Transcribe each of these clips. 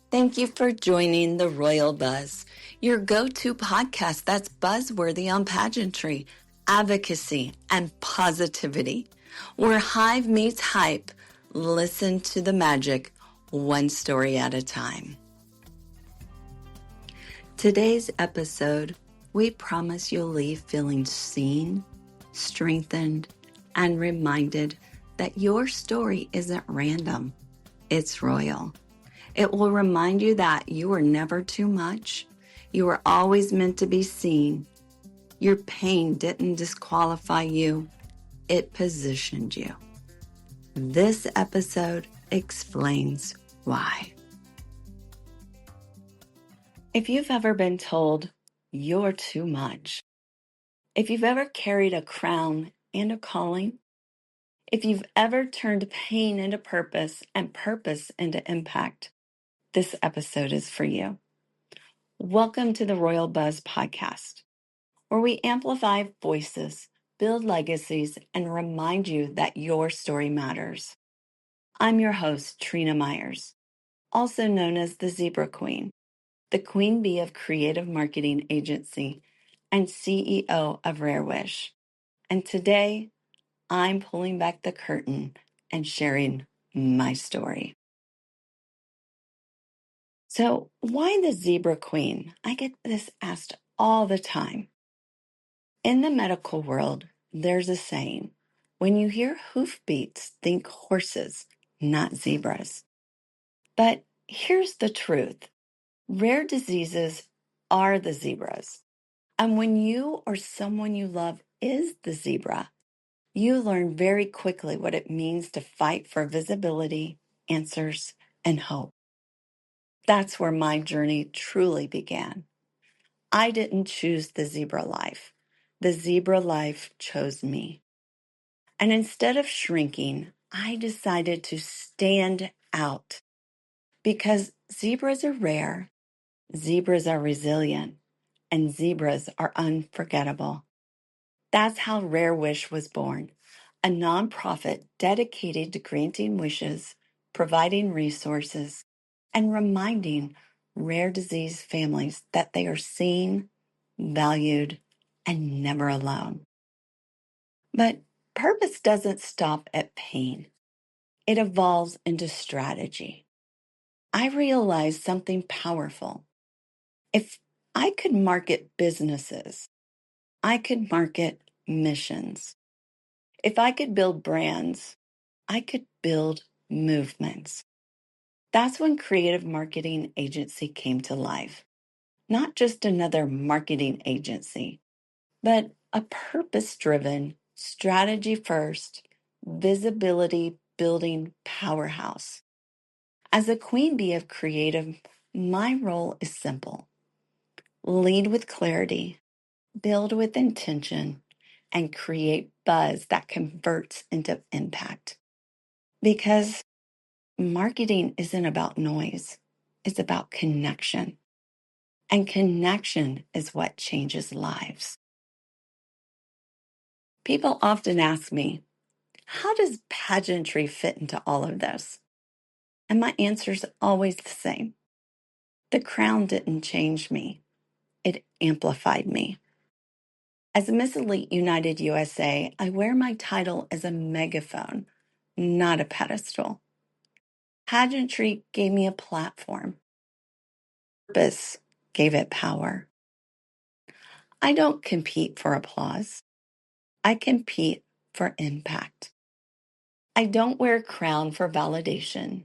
Thank you for joining the Royal Buzz, your go-to podcast that's buzzworthy on pageantry, advocacy, and positivity. Where Hive meets hype, listen to the magic one story at a time. Today's episode, we promise you'll leave feeling seen, strengthened, and reminded that your story isn't random, it's royal. It will remind you that you were never too much. You were always meant to be seen. Your pain didn't disqualify you. It positioned you. This episode explains why. If you've ever been told you're too much, if you've ever carried a crown and a calling, if you've ever turned pain into purpose and purpose into impact, this episode is for you. Welcome to the Royal Buzz podcast, where we amplify voices, build legacies, and remind you that your story matters. I'm your host, Trena Myers, also known as the Zebra Queen, the Queen Bee of Creative Marketing Agency and CEO of Rare Wish. And today, I'm pulling back the curtain and sharing my story. So, why the Zebra Queen? I get this asked all the time. In the medical world, there's a saying, when you hear hoofbeats, think horses, not zebras. But here's the truth. Rare diseases are the zebras. And when you or someone you love is the zebra, you learn very quickly what it means to fight for visibility, answers, and hope. That's where my journey truly began. I didn't choose the zebra life. The zebra life chose me. And instead of shrinking, I decided to stand out because zebras are rare, zebras are resilient, and zebras are unforgettable. That's how Rare Wish was born, a nonprofit dedicated to granting wishes, providing resources, and reminding rare disease families that they are seen, valued, and never alone. But purpose doesn't stop at pain. It evolves into strategy. I realized something powerful. If I could market businesses, I could market missions. If I could build brands, I could build movements. That's when Cre8tive Marketing Agency came to life. Not just another marketing agency, but a purpose-driven, strategy-first, visibility-building powerhouse. As a queen bee of creative, my role is simple. Lead with clarity, build with intention, and create buzz that converts into impact. Because marketing isn't about noise, it's about connection. And connection is what changes lives. People often ask me, how does pageantry fit into all of this? And my answer is always the same. The crown didn't change me. It amplified me. As Miss Elite United USA, I wear my title as a megaphone, not a pedestal. Pageantry gave me a platform. Purpose gave it power. I don't compete for applause. I compete for impact. I don't wear a crown for validation.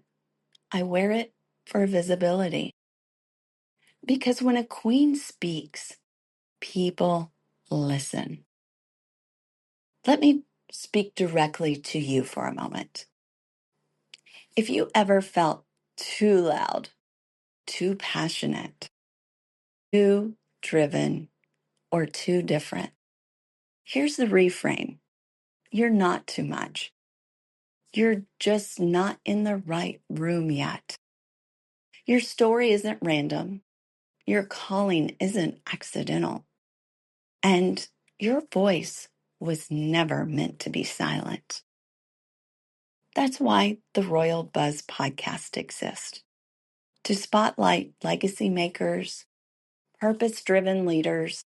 I wear it for visibility. Because when a queen speaks, people listen. Let me speak directly to you for a moment. If you ever felt too loud, too passionate, too driven, or too different, here's the reframe. You're not too much. You're just not in the right room yet. Your story isn't random. Your calling isn't accidental. And your voice was never meant to be silent. That's why the Royal Buzz podcast exists. to spotlight legacy makers, purpose-driven leaders,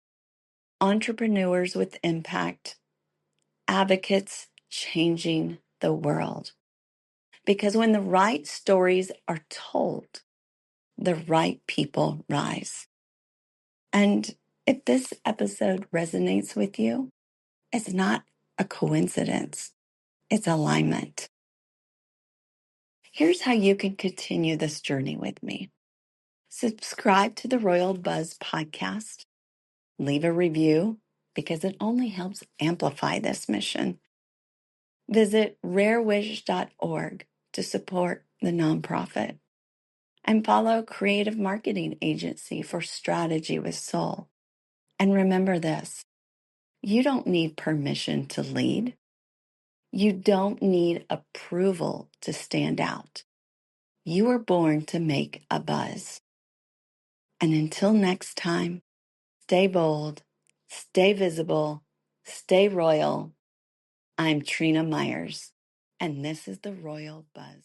entrepreneurs with impact, advocates changing the world. Because when the right stories are told, the right people rise. And if this episode resonates with you, it's not a coincidence, it's alignment. Here's how you can continue this journey with me. Subscribe to the Royal Buzz podcast. Leave a review because it only helps amplify this mission. Visit rarewish.org to support the nonprofit. And follow Creative Marketing Agency for Strategy with Soul. And remember this, you don't need permission to lead. You don't need approval to stand out. You were born to make a buzz. And until next time, stay bold, stay visible, stay royal. I'm Trena Myers, and this is the Royal Buzz.